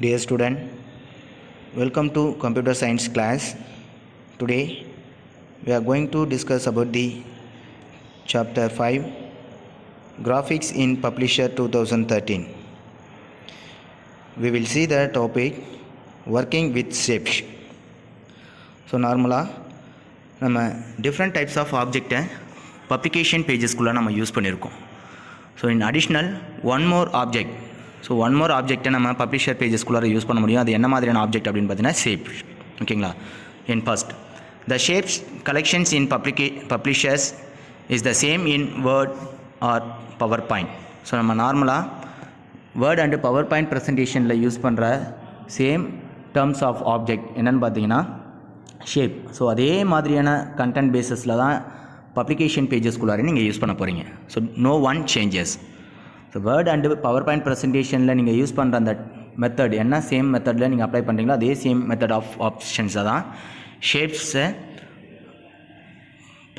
Dear student, welcome to computer science class. Today we are going to discuss about the chapter 5 graphics in Publisher 2013. We will see the topic working with shapes. So normally நம்ம different types of object publication pages குள்ள நம்ம use பண்ணியிருக்கோம். So in additional one more object, so one more ஆப்ஜெக்டை நம்ம publisher பேஜஸ்குள்ளார use பண்ண முடியும். அது என்ன மாதிரியான ஆப்ஜெக்ட் அப்படின்னு பார்த்தீங்கன்னா ஷேப். ஓகேங்களா? In first the shapes collections in publishers is the same in Word or PowerPoint. So நம்ம நார்மலாக வேர்ட் அண்டு பவர் பாயிண்ட் ப்ரெசன்டேஷனில் யூஸ் பண்ணுற சேம் டேர்ம்ஸ் ஆஃப் ஆப்ஜெக்ட் என்னென்னு பார்த்தீங்கன்னா ஷேப். ஸோ அதே மாதிரியான கண்டென்ட் பேஸஸில் தான் பப்ளிகேஷன் பேஜஸ்குள்ளார நீங்கள் யூஸ் பண்ண போகிறீங்க. So no one changes. So word and power point ப்ரெசன்டேஷனில் நீங்கள் யூஸ் பண்ணுற அந்த மெத்தட் என்ன சேம் மெத்தடில் நீங்கள் அப்ளை பண்ணுறீங்களோ அதே சேம் மெத்தட் ஆஃப் ஆப்ஷன்ஸை தான் ஷேப்ஸை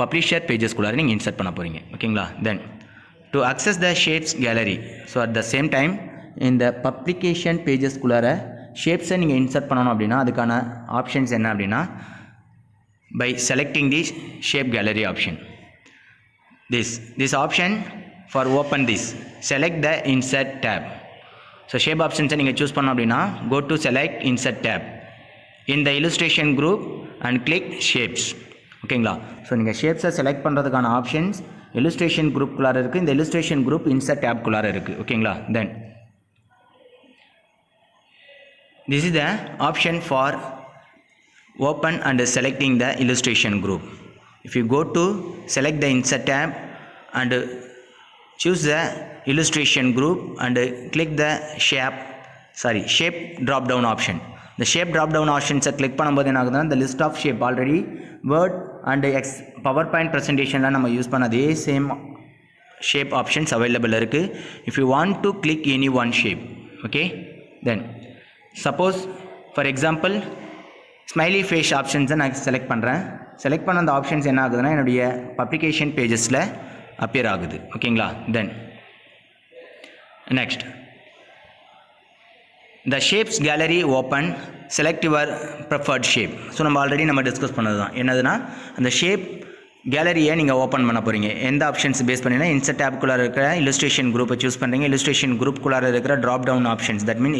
பப்ளிஷர் பேஜஸ்குள்ளார நீங்கள் இன்சர்ட் பண்ண போகிறீங்க. ஓகேங்களா? Then to access the shapes gallery, so at the same time இந்த பப்ளிகேஷன் பேஜஸ்குள்ளார ஷேப்ஸை நீங்கள் இன்சர்ட் பண்ணணும் அப்படின்னா அதுக்கான ஆப்ஷன்ஸ் என்ன அப்படின்னா by selecting the shape gallery option. This option for open this, select the insert tab. So shape options நீங்கள் choose பண்ணோம் அப்படின்னா go to select insert tab in the illustration group and click shapes. ஓகேங்களா? So நீங்கள் ஷேப்ஸை select பண்ணுறதுக்கான options illustration group குள்ளார இருக்குது. இந்த illustration group insert tab குள்ளார இருக்குது. ஓகேங்களா? then this is the option for open and selecting the illustration group. If you go to select the insert tab and choose the illustration group and click the shape drop down option. The shape drop down options click பண்ணும்போது என்ன ஆகுதுன்னா the list of shape already word and PowerPoint presentation நம்ம use பண்ண அதே same shape options available இருக்கு. If you want to click any one shape, okay, then suppose for example smiley face ஆப்ஷன்ஸை நான் select பண்ணுறேன். செலக்ட் பண்ண அந்த options என்ன ஆகுதுன்னா என்னுடைய பப்ளிகேஷன் பேஜஸில் அப்பியர் ஆகுது. ஓகேங்களா? Then next the shapes gallery open, select your preferred shape. So நம்ம ஆல்ரெடி நம்ம டிஸ்கஸ் பண்ணது தான் என்னதுன்னா அந்த ஷேப் கேலரியை நீங்கள் ஓப்பன் பண்ண போகிறீங்க. எந்த ஆப்ஷன்ஸ் பேஸ் பண்ணினா இன்சர்ட் டேப்குள்ளார இருக்கிற இல்லுஸ்ட்ரேஷன் குரூப்பை சூஸ் பண்ணுறீங்க. இல்லுஸ்ட்ரேஷன் குரூப்புக்குள்ளார இருக்கிற drop down options, that mean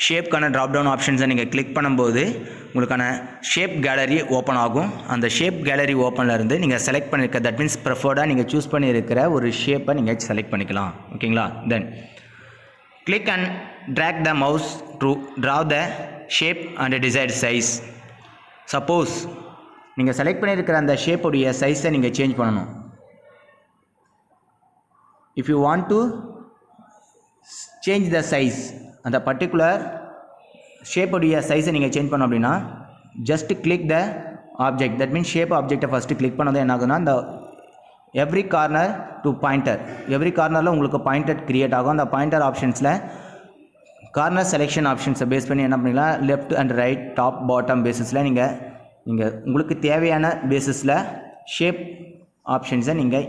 ஷேப்க்கான ட்ராப் டவுன் ஆப்ஷன்ஸை நீங்கள் கிளிக் பண்ணும்போது உங்களுக்கான ஷேப் கேலரி ஓப்பன் ஆகும். அந்த ஷேப் கேலரி ஓப்பனில் இருந்து நீங்கள் செலக்ட் பண்ணியிருக்க தட் மீன்ஸ் ப்ரிஃபர்டாக நீங்கள் சூஸ் பண்ணியிருக்கிற ஒரு ஷேப்பை நீங்கள் செலக்ட் பண்ணிக்கலாம். ஓகேங்களா? Then click and drag the mouse to draw the shape and desired size. Suppose நீங்கள் செலக்ட் பண்ணியிருக்கிற அந்த ஷேப்புடைய சைஸை நீங்கள் சேஞ்ச் பண்ணணும். If you want to change the size, அந்த பர்டிகுலர் ஷேப்புடைய சைஸை நீங்கள் சேஞ்ச் பண்ணோம் அப்படின்னா just click the object, that means shape ஆப்ஜெக்டை ஃபஸ்ட்டு கிளிக் பண்ணது என்ன ஆகுதுன்னா அந்த every corner to pointer, every கார்னரில் உங்களுக்கு பாயிண்டர் க்ரியேட் ஆகும். அந்த பாயிண்டர் ஆப்ஷன்ஸில் கார்னர் செலெக்ஷன் ஆப்ஷன்ஸை பேஸ் பண்ணி என்ன பண்ணிக்கலாம் left and right top bottom பேஸஸில் நீங்கள் உங்களுக்கு தேவையான பேஸஸில் ஷேப் ஆப்ஷன்ஸை நீங்கள்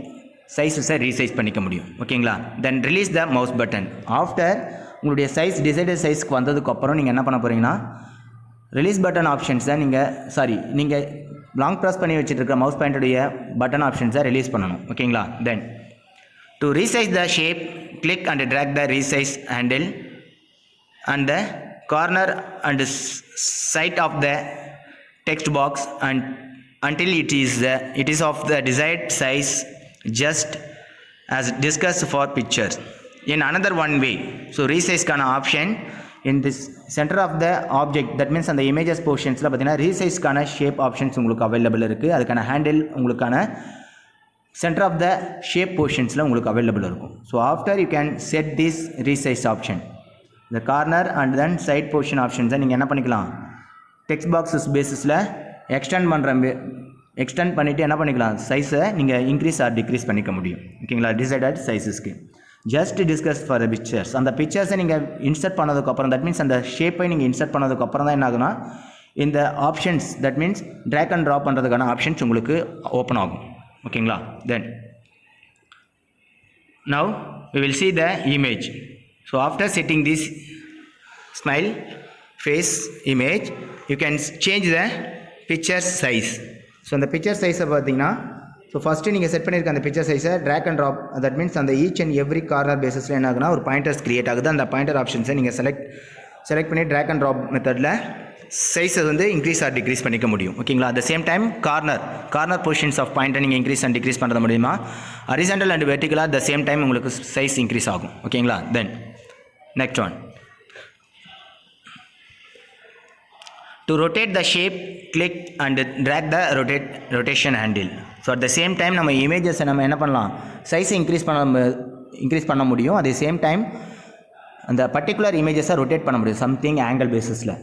சைஸஸை ரீசைஸ் பண்ணிக்க முடியும். ஓகேங்களா? Then release the mouse button. After உங்களுடைய சைஸ் டிசைடட் சைஸ்க்கு வந்ததுக்கப்புறம் நீங்கள் என்ன பண்ண போகிறீங்கன்னா ரிலீஸ் பட்டன் ஆப்ஷன்ஸை நீங்கள் லாங் ப்ரெஸ் பண்ணி வச்சுட்டு இருக்கிற மவுஸ் பாயிண்டோடைய பட்டன் ஆப்ஷன்ஸை ரிலீஸ் பண்ணணும். ஓகேங்களா? Then to resize the shape click and drag the resize handle and the corner and side of the text box and until it is of the desired size, just as discussed for pictures. In another one way, so resize kana option in this center of the object, that means அந்த images portionsல பார்த்தீங்கன்னா resize kana shape options உங்களுக்கு available இருக்குது. அதுக்கான handle உங்களுக்கான center of the shape portionsல உங்களுக்கு available இருக்கும். So after you can set this resize option, the corner and then side portion options நீங்கள் என்ன பண்ணிக்கலாம் டெக்ஸ்ட் பாக்ஸஸ் பேஸிஸில் எக்ஸ்டெண்ட் பண்ணிவிட்டு என்ன பண்ணிக்கலாம் சைஸை நீங்கள் இன்க்ரீஸ் ஆர் டிக்ரீஸ் பண்ணிக்க முடியும். ஓகேங்களா? டிசைடட் சைஸஸ்க்கு just discuss for the pictures. அந்த பிக்சர்ஸை நீங்கள் இன்சர்ட் பண்ணதுக்கப்புறம் தட் மீன்ஸ் அந்த ஷேப்பை நீங்கள் இன்சர்ட் பண்ணதுக்கப்புறம் தான் என்ன ஆகுனா இந்த options that means drag and drop பண்ணுறதுக்கான ஆப்ஷன்ஸ் உங்களுக்கு ஓப்பன் ஆகும். ஓகேங்களா? Then now we will see the image. So after setting this smile face image, you can change the picture size. So அந்த பிக்சர் சைஸை பார்த்தீங்கன்னா ஸோ ஃபஸ்ட்டு நீங்கள் set பண்ணியிருக்க அந்த பிக்சர் சைஸை drag and drop, that means அந்த each and every corner பேஸஸில் என்ன ஆகுனா ஒரு பாயிண்டர்ஸ் கிரியேட் ஆகுது. அந்த பாயிண்டர் ஆப்ஷன்ஸை நீங்கள் செலக்ட் பண்ணி ட்ராக் அண்ட் ட்ராப் மெத்தடில் சைஸை வந்து இன்க்ரீஸ் ஆர் டிக்ரீஸ் பண்ணிக்க முடியும். ஓகேங்களா? At the same time corner positions of பாயிண்ட்டை நீங்கள் இன்க்ரீஸ் அண்ட் டிக்ரீஸ் பண்ணுறது மூலிமா ஹரிசாண்டல் அண்ட் வெர்டிகலாக அட் த சேம் டைம் உங்களுக்கு சைஸ் இன்க்ரீஸ் ஆகும். ஓகேங்களா? Then next one, to rotate the shape, click and drag the rotation handle. So at the same time நம்ம இமேஜஸை நம்ம என்ன பண்ணலாம், சைஸை இன்க்ரீஸ் பண்ண முடியும். அதே சேம் டைம் அந்த பர்டிகுலர் இமேஜஸை ரொட்டேட் பண்ண முடியும் சம்திங் ஆங்கிள் பேஸஸில்.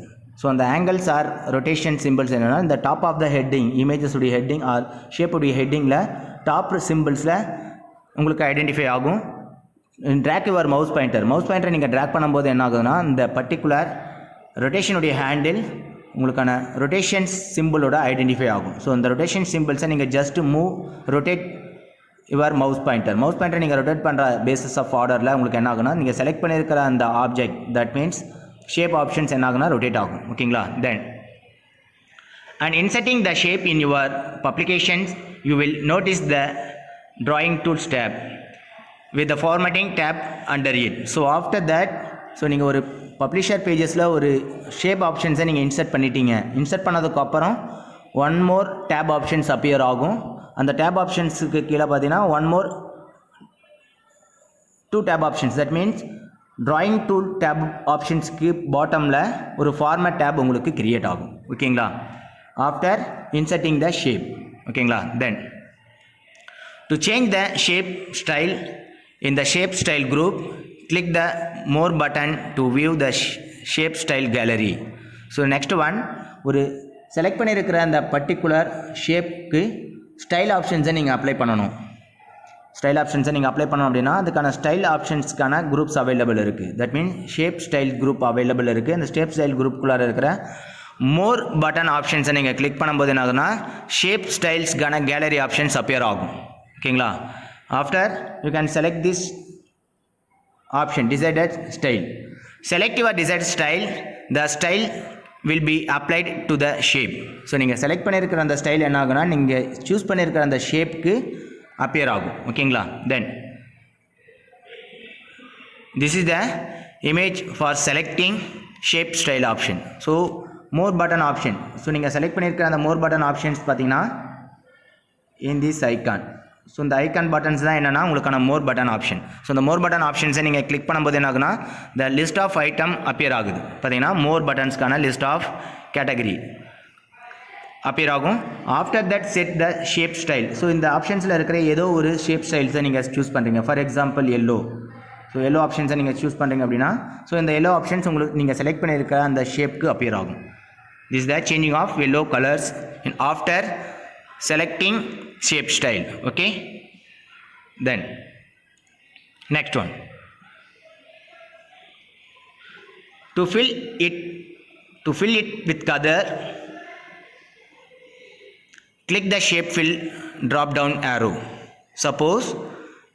ஸோ அந்த ஆங்கிள்ஸ் ஆர் ரொட்டேஷன் சிம்பிள்ஸ் என்னென்னா, இந்த டாப் ஆஃப் த ஹெட்டிங், இமேஜஸுடைய ஹெட்டிங் ஆர் ஷேப்புடைய ஹெட்டிங்கில் டாப் சிம்பிள்ஸில் உங்களுக்கு ஐடென்டிஃபை ஆகும். ட்ராக் யுவர் மவுஸ் பாயிண்டரை நீங்கள் ட்ராக் பண்ணும்போது என்ன ஆகுதுன்னா, இந்த பர்டிகுலர் ரொட்டேஷனுடைய ஹேண்டில் உங்களுக்கான ரொட்டேஷன் சிம்பிளோட ஐடென்டிஃபை ஆகும். ஸோ அந்த ரொட்டேஷன் சிம்பிள்ஸை நீங்கள் ஜஸ்ட் ரொட்டேட் யுவர் மவுஸ் பாயிண்டரை நீங்கள் ரொட்டேட் பண்ணுற பேசிஸ் ஆஃப் ஆர்டரில் உங்களுக்கு என்ன ஆகுனா, நீங்கள் செலக்ட் பண்ணியிருக்கிற அந்த object, that means shape options என்ன ஆகுனா ரொட்டேட் ஆகும். ஓகேங்களா? Then and inserting the shape in your publications, you will notice the drawing tools tab with the formatting tab under it. So after that, so நீங்கள் ஒரு publisher பேஜஸில் ஒரு shape ஆப்ஷன்ஸை நீங்கள் insert பண்ணிட்டீங்க. Insert பண்ணதுக்கப்புறம் one more tab options appear ஆகும். அந்த tab ஆப்ஷன்ஸுக்கு கீழே பார்த்தீங்கன்னா two tab options, that means drawing tool tab ஆப்ஷன்ஸ்க்கு பாட்டமில் ஒரு ஃபார்மேட் டேப் உங்களுக்கு கிரியேட் ஆகும். ஓகேங்களா? After inserting the shape. ஓகேங்களா? Then to change the shape style in the shape style group, click the more button to view the shape style gallery. So next one, ஒரு select பண்ணியிருக்கிற அந்த particular ஷேப்க்கு style ஆப்ஷன்ஸை நீங்கள் apply பண்ணணும். Style ஆப்ஷன்ஸை நீங்கள் apply பண்ணணும் அப்படின்னா அதுக்கான ஸ்டைல் ஆப்ஷன்ஸ்க்கான குரூப்ஸ் அவைலபிள் இருக்குது. That means shape style group available இருக்குது. அந்த ஷேப் ஸ்டைல் குரூப்புக்குள்ளார இருக்கிற மோர் பட்டன் ஆப்ஷன்ஸை நீங்கள் கிளிக் பண்ணும்போது என்ன ஆகுதுன்னா, ஷேப் ஸ்டைல்ஸ்க்கான கேலரி ஆப்ஷன்ஸ் அப்பியர் ஆகும். ஓகேங்களா? After you can select this option, desired style. Select your desired style. The style will be applied to the shape. So நீங்கள் செலக்ட் பண்ணியிருக்கிற அந்த ஸ்டைல் என்ன ஆகுனா, நீங்கள் சூஸ் பண்ணியிருக்கிற அந்த ஷேப்புக்கு அப்பியர் ஆகும். ஓகேங்களா? Then this is the image for selecting shape style option. So more button option. So நீங்கள் செலக்ட் பண்ணியிருக்கிற அந்த மோர் பட்டன் ஆப்ஷன்ஸ் பார்த்தீங்கன்னா in this icon. ஸோ இந்த ஐக்கான் பட்டன்ஸ் தான் என்னென்னா உங்களுக்கான மோர் பட்டன் ஆப்ஷன். ஸோ இந்த மோர் பட்டன் ஆப்ஷன்ஸை நீங்கள் கிளிக் பண்ணும்போது என்ன ஆகுனா, the list of item appear ஆகுது. பார்த்தீங்கன்னா மோர் பட்டன்ஸ்க்கான லிஸ்ட் ஆஃப் கேட்டகரி அப்பியர் ஆகும். After that set the shape style. So இந்த ஆப்ஷன்ஸில் இருக்கிற ஏதோ ஒரு ஷேப் ஸ்டைல்ஸை நீங்கள் சூஸ் பண்ணுறீங்க. For example yellow. So yellow ஆப்ஷன்ஸை நீங்கள் சூஸ் பண்ணுறீங்க அப்படின்னா, ஸோ இந்த எல்லோ ஆப்ஷன்ஸ் உங்களுக்கு நீங்கள் செலக்ட் பண்ணியிருக்கிற அந்த ஷேப்புக்கு அப்பியர் ஆகும். This is the changing of yellow colours after selecting shape style. Okay, then next one, to fill it with color, click the shape fill drop down arrow. Suppose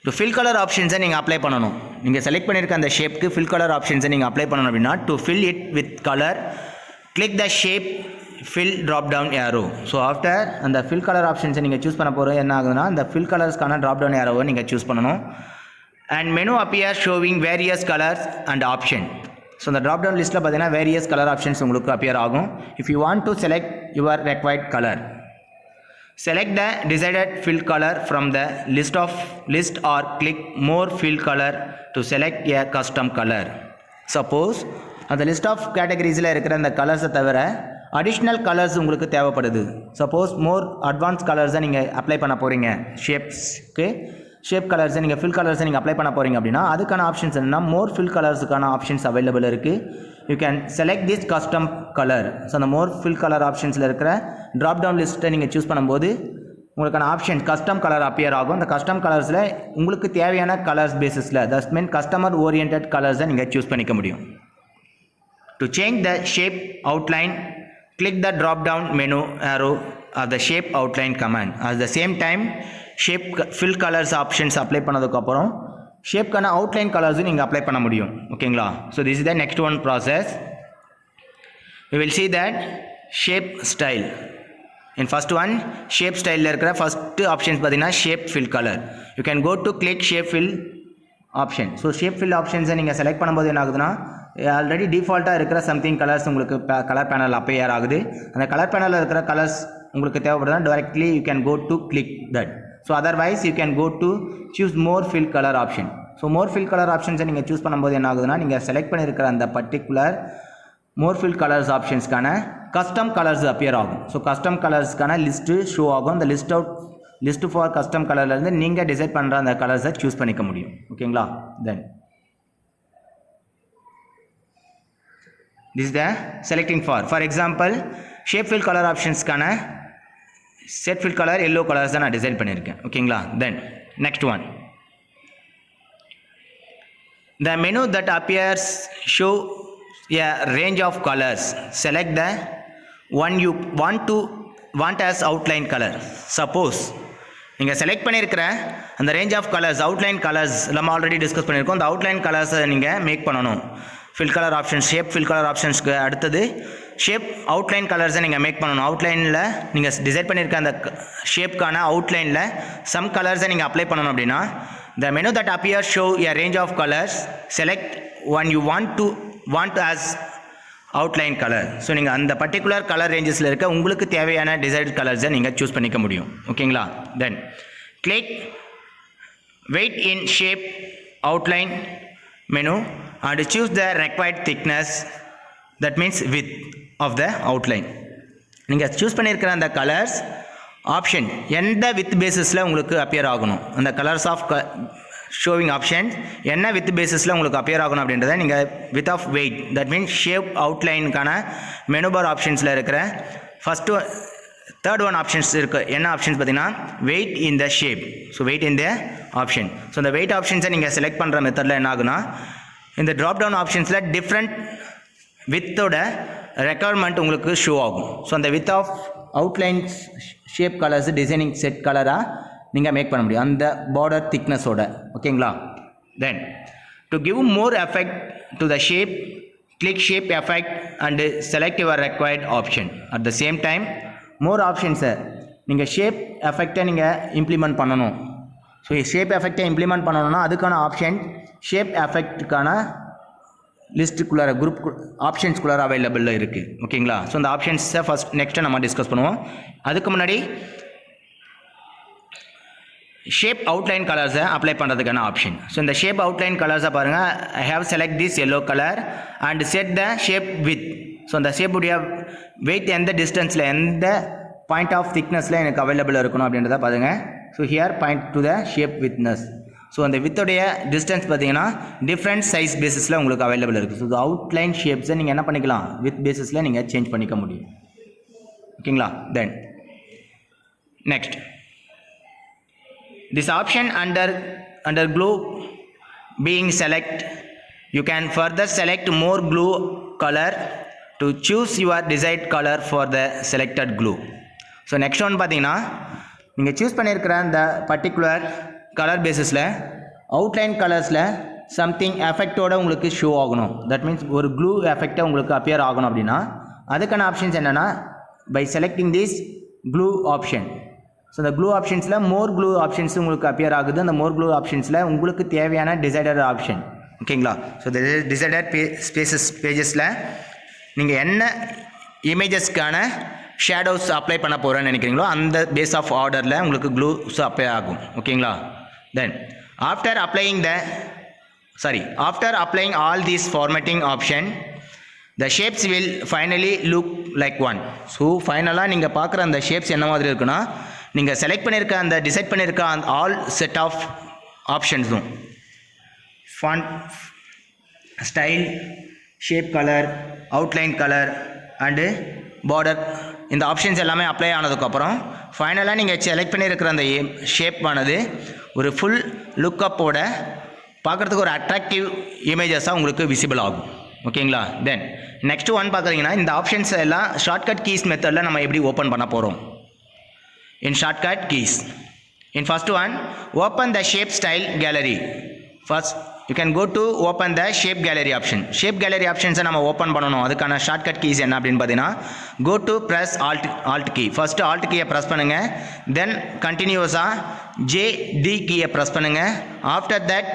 to fill color options நீங்கள் apply பண்ணணும். நீங்கள் select பண்ணியிருக்க அந்த ஷேப்புக்கு fill color options நீங்கள் apply பண்ணணும் அப்படின்னா, to fill it with color, click the shape fill drop down arrow. So after அந்த fill color ஆப்ஷன்ஸை நீங்கள் சூஸ் பண்ண போகிற என்ன ஆகுதுன்னா, அந்த fill colorஸ்க்கான drop down arrow நீங்கள் சூஸ் பண்ணணும். And menu appear showing various colors and option. So இந்த drop down லிஸ்ட்டில் பார்த்தீங்கன்னா various color options உங்களுக்கு அப்பியர் ஆகும். If you want to select your required color, select the desired fill color from the list or click more fill color to select a custom color. Suppose அந்த list of கேட்டகரிஸில் இருக்கிற அந்த கலர்ஸை தவிர additional colours உங்களுக்கு தேவைப்படுது. Suppose மோர் advance கலர்ஸை நீங்கள் apply பண்ண போகிறீங்க, shape கலர்ஸை நீங்கள் ஃபில் கலர்ஸை நீங்கள் அப்ளை பண்ண போகிறீங்க அப்படின்னா அதுக்கான ஆப்ஷன்ஸ் என்னென்னா, மோர் ஃபில் கலர்ஸுக்கான ஆப்ஷன்ஸ் அவைலபிள் இருக்குது. You can select this custom colour. So அந்த மோர் ஃபில் கலர் ஆப்ஷன்ஸில் இருக்கிற ட்ராப் டவுன் லிஸ்ட்டை நீங்கள் சூஸ் பண்ணும்போது உங்களுக்கான ஆப்ஷன் கஸ்டம் கலர் அப்பியர் ஆகும். அந்த கஸ்டம் கலர்ஸில் உங்களுக்கு தேவையான கலர்ஸ் பேசிஸில், தட் மீன் கஸ்டமர் ஓரியன்ட் கலர்ஸை நீங்கள் சூஸ் பண்ணிக்க முடியும். To change the shape outline, click the drop down menu arrow of the shape outline command. At the same time shape fill colors options apply பண்ணதுக்கப்புறம் ஷேப்க்கான outline கலர்ஸும் நீங்கள் apply பண்ண முடியும். ஓகேங்களா? So this is the next one process. we will see that shape style. In first one, shape style la irukra first options pathina shape fill color. You can go to click shape fill option. So shape fill options நீங்க select பண்ணும்போது என்ன ஆகுதுன்னா already டிஃபால்ட்டாக இருக்கிற something colours உங்களுக்கு colour panel appear ஆகுது. அந்த colour பேனலில் இருக்கிற கலர்ஸ் உங்களுக்கு தேவைப்படுதுன்னா directly you can go to click that. So otherwise you can go to choose more fill colour option. So more fill colour ஆப்ஷன்ஸை நீங்கள் சூஸ் பண்ணும்போது என்ன ஆகுதுன்னா நீங்கள் செலக்ட் பண்ணியிருக்கிற அந்த பர்டிகுலர் மோர் ஃபில் கலர்ஸ் ஆப்ஷன்ஸ்க்கான கஸ்டம் கலர்ஸ் அப்பியர் ஆகும். ஸோ கஸ்டம் கலர்ஸ்க்கான லிஸ்ட்டு ஷோ ஆகும். அந்த லிஸ்ட் ஃபார் கஸ்டம் கலர்லேருந்து நீங்கள் டிசைட் பண்ணுற அந்த கலர்ஸை சூஸ் பண்ணிக்க முடியும். ஓகேங்களா? தென் this is the selecting for example shape fill color optionsக்கான set fill color yellow colors தான் நான் டிசைன் பண்ணியிருக்கேன். ஓகேங்களா? then next one, the menu that appears show a range of colors. Select the one you want as outline color. Suppose நீங்கள் select பண்ணியிருக்கிற அந்த range of colours outline colours நம்ம already discuss பண்ணியிருக்கோம். அந்த அவுட்லைன் கலர்ஸை நீங்கள் மேக் பண்ணணும். Fill colour option shape fill colour ஆப்ஷன்ஸ்க்கு அடுத்தது ஷேப் அவுட்லைன் கலர்ஸை நீங்கள் மேக் பண்ணணும். அவுட்லைனில் நீங்கள் டிசைட் பண்ணியிருக்க அந்த ஷேப்க்கான அவுட்லைனில் சம் கலர்ஸை நீங்கள் அப்ளை பண்ணணும். அப்படின்னா the menu that appear show a range of colours. Select one you want as outline colour. So நீங்கள் அந்த பர்டிகுலர் கலர் ரேஞ்சஸில் இருக்க உங்களுக்கு தேவையான டிசைர்ட் கலர்ஸை நீங்கள் சூஸ் பண்ணிக்க முடியும். ஓகேங்களா? Then click weight in shape outline menu and choose the required thickness, that means width of the outline. நீங்கள் சூஸ் பண்ணியிருக்கிற அந்த கலர்ஸ் ஆப்ஷன் எந்த வித் பேசிஸில் உங்களுக்கு அப்பியர் ஆகணும், அந்த கலர்ஸ் ஆஃப் ஷோவிங் ஆப்ஷன் என்ன வித் பேசிஸில் உங்களுக்கு அப்பியர் ஆகணும் அப்படின்றத நீங்கள் width of weight, that means shape அவுட்லைனுக்கான மெனு பார் ஆப்ஷன்ஸில் இருக்கிற ஃபஸ்ட்டு தேர்ட் ஒன் ஆப்ஷன்ஸ் இருக்குது. என்ன ஆப்ஷன்ஸ் பார்த்தீங்கன்னா weight in the shape. So weight in the option. So இந்த வெயிட் ஆப்ஷன்ஸை நீங்கள் செலக்ட் பண்ணுற மெத்தடில் என்ன ஆகுனா இந்த ட்ராப் டவுன் ஆப்ஷன்ஸில் டிஃப்ரெண்ட் வித்தோட ரெக்குவயர்மெண்ட் உங்களுக்கு ஷோ ஆகும். ஸோ அந்த width of outlines shape colours designing set கலராக நீங்கள் மேக் பண்ண முடியும் அந்த பார்டர் திக்னஸோட. ஓகேங்களா? Then to give more effect to the shape, click shape effect and select your required option. At the same time more ஆப்ஷன்ஸை நீங்கள் ஷேப் எஃபெக்டை நீங்கள் இம்ப்ளிமெண்ட் பண்ணணும். ஸோ ஷேப் எஃபெக்டை இம்ப்ளிமெண்ட் பண்ணணும்னா அதுக்கான ஆப்ஷன் ஷேப் எஃபெக்ட்டுக்கான லிஸ்ட்டுக்குள்ளார குரூப் ஆப்ஷன்ஸ்குள்ளார அவைலபிளில் இருக்குது. ஓகேங்களா? ஸோ அந்த ஆப்ஷன்ஸை ஃபஸ்ட் நெக்ஸ்ட்டு நம்ம டிஸ்கஸ் பண்ணுவோம். அதுக்கு முன்னாடி ஷேப் அவுட்லைன் கலர்ஸை அப்ளை பண்ணுறதுக்கான ஆப்ஷன். ஸோ இந்த ஷேப் அவுட்லைன் கலர்ஸை பாருங்கள். I have select this yellow colour and set the shape with. So அந்த ஷேப்புடைய வெயிட் எந்த டிஸ்டன்ஸில் எந்த பாயிண்ட் ஆஃப் திக்னஸில் எனக்கு அவைலபிள் இருக்கணும் அப்படின்றத பாருங்கள். So here point to the shape within us. So அந்த வித்தோடைய டிஸ்டன்ஸ் பார்த்தீங்கன்னா டிஃப்ரெண்ட் சைஸ் பேஸிஸில் உங்களுக்கு அவைலபிள் இருக்குது. ஸோ அவுட்லைன் ஷேப்ஸை நீங்கள் என்ன பண்ணிக்கலாம் வித் பேஸிஸில் நீங்கள் சேஞ்ச் பண்ணிக்க முடியும். ஓகேங்களா? Then next this option under glue being select, you can further select more glue color to choose your desired color for the selected glue. So next one பார்த்தீங்கன்னா நீங்கள் choose பண்ணியிருக்கிற அந்த பர்டிகுலர் கலர் பேஸிஸில் outline கலர்ஸில் something எஃபெக்டோட உங்களுக்கு show ஆகணும். That means ஒரு க்ளூ எஃபெக்டை உங்களுக்கு அப்பியர் ஆகணும் அப்படின்னா அதுக்கான ஆப்ஷன்ஸ் என்னென்னா by selecting this glow option. So இந்த க்ளூ ஆப்ஷன்ஸில் மோர் க்ளூ ஆப்ஷன்ஸ் உங்களுக்கு அப்பியர் ஆகுது. அந்த மோர் க்ளூ ஆப்ஷன்ஸில் உங்களுக்கு தேவையான டிசைடர் ஆப்ஷன். ஓகேங்களா? ஸோ இந்த டிசைடர் பேஜஸில் நீங்கள் என்ன இமேஜஸ்க்கான ஷேடோஸ் அப்ளை பண்ண போகிறேன்னு நினைக்கிறீங்களோ அந்த பேஸ் ஆஃப் ஆர்டரில் உங்களுக்கு க்ளூஸ் அப்ளை ஆகும். ஓகேங்களா? Then after applying all these formatting option the shapes will finally look like one. So ஃபைனலாக நீங்கள் பார்க்குற அந்த ஷேப்ஸ் என்ன மாதிரி இருக்குன்னா நீங்கள் செலக்ட் பண்ணியிருக்க அந்த டிசைட் பண்ணியிருக்க அந்த ஆல் செட் ஆஃப் ஆப்ஷன்ஸும் font style, shape colour, outline colour and border இந்த ஆப்ஷன்ஸ் எல்லாமே அப்ளை ஆனதுக்கப்புறம் ஃபைனலாக நீங்கள் செலக்ட் பண்ணியிருக்கிற அந்த ஷேப் ஆனது ஒரு ஃபுல் லுக்கப்போட பார்க்குறதுக்கு ஒரு அட்ராக்டிவ் இமேஜஸாக உங்களுக்கு விசிபிள் ஆகும். ஓகேங்களா? தென் நெக்ஸ்ட் ஒன் பார்க்குறீங்கன்னா இந்த ஆப்ஷன்ஸ் எல்லாம் ஷார்ட்கட் கீஸ் மெத்தடில் நம்ம எப்படி ஓப்பன் பண்ண போகிறோம். In shortcut keys, in first one open the shape style gallery. First you can go to open the shape gallery option. Shape gallery options நம்ம open பண்ணணும். அதுக்கான ஷார்ட்கட் கீஸ் என்ன அப்படின்னு பார்த்தீங்கன்னா go to press alt key. First alt கீயை press பண்ணுங்க. Then கண்டினியூஸாக JD கீயை ப்ரெஸ் பண்ணுங்க. ஆஃப்டர் தட்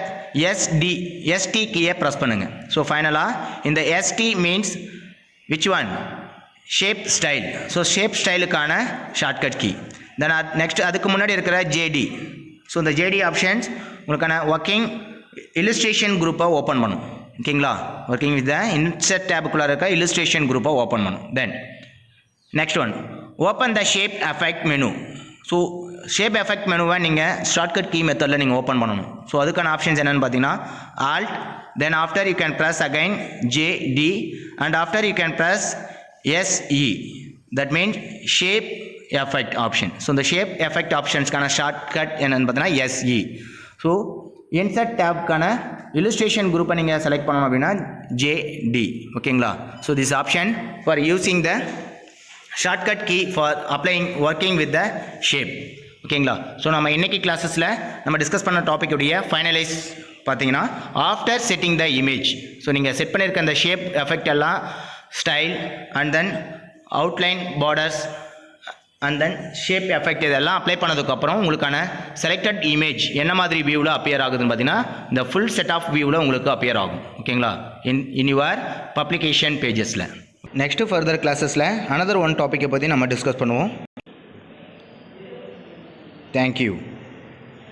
ST கீயை ப்ரெஸ் பண்ணுங்க. ஸோ ஃபைனலாக இந்த ST means which one? Shape style. So shape ஸ்டைலுக்கான ஷார்ட்கட் கீ. தென் நெக்ஸ்ட் அதுக்கு முன்னாடி இருக்கிற JD. ஸோ இந்த JD ஆப்ஷன்ஸ் உங்களுக்கான ஒர்க்கிங் illustration குரூப்பை ஓப்பன் பண்ணும். ஓகேங்களா? ஒர்க்கிங் வித் த இன்சர்ட் டேபுக்குள்ளே இருக்க illustration குரூப்பை ஓப்பன் பண்ணும். Then next one open the shape effect menu. So shape effect மெனுவை நீங்கள் ஷார்ட்கட் கீ மெத்தடில் நீங்கள் ஓப்பன் பண்ணணும். ஸோ அதுக்கான ஆப்ஷன்ஸ் என்னென்னு பார்த்தீங்கன்னா Alt, then after you can press again JD, and after you can press SE. That means shape effect option. So the shape effect options கான shortcut என்னென்னு பார்த்தீங்கன்னா SE. ஸோ இன்சர்ட் டேப்க்கான illustration குரூப்பை நீங்கள் select பண்ணணும் அப்படின்னா JD. ஓகேங்களா? So this option for using the shortcut key for applying working with the shape. ஓகேங்களா? ஸோ நம்ம இன்னைக்கு கிளாஸஸில் நம்ம டிஸ்கஸ் பண்ண டாப்பிக்குடைய ஃபைனலைஸ் பார்த்தீங்கன்னா after setting the image. So நீங்கள் செட் பண்ணியிருக்க அந்த ஷேப் எஃபெக்ட் எல்லாம் style and then outline borders and then shape effect இதெல்லாம் அப்ளை பண்ணதுக்கப்புறம் உங்களுக்கான செலக்டட் இமேஜ் என்ன மாதிரி வியூவில் அப்பியர் ஆகுதுன்னு பார்த்தீங்கன்னா இந்த ஃபுல் செட் ஆஃப் வியூவில் உங்களுக்கு அப்பியர் ஆகும். ஓகேங்களா? இன் யுவர் பப்ளிகேஷன் பேஜஸில். நெக்ஸ்ட்டு ஃபர்தர் கிளாஸஸில் அனதர் ஒன் டாப்பிக்கை பற்றி நம்ம டிஸ்கஸ் பண்ணுவோம். தேங்க்யூ.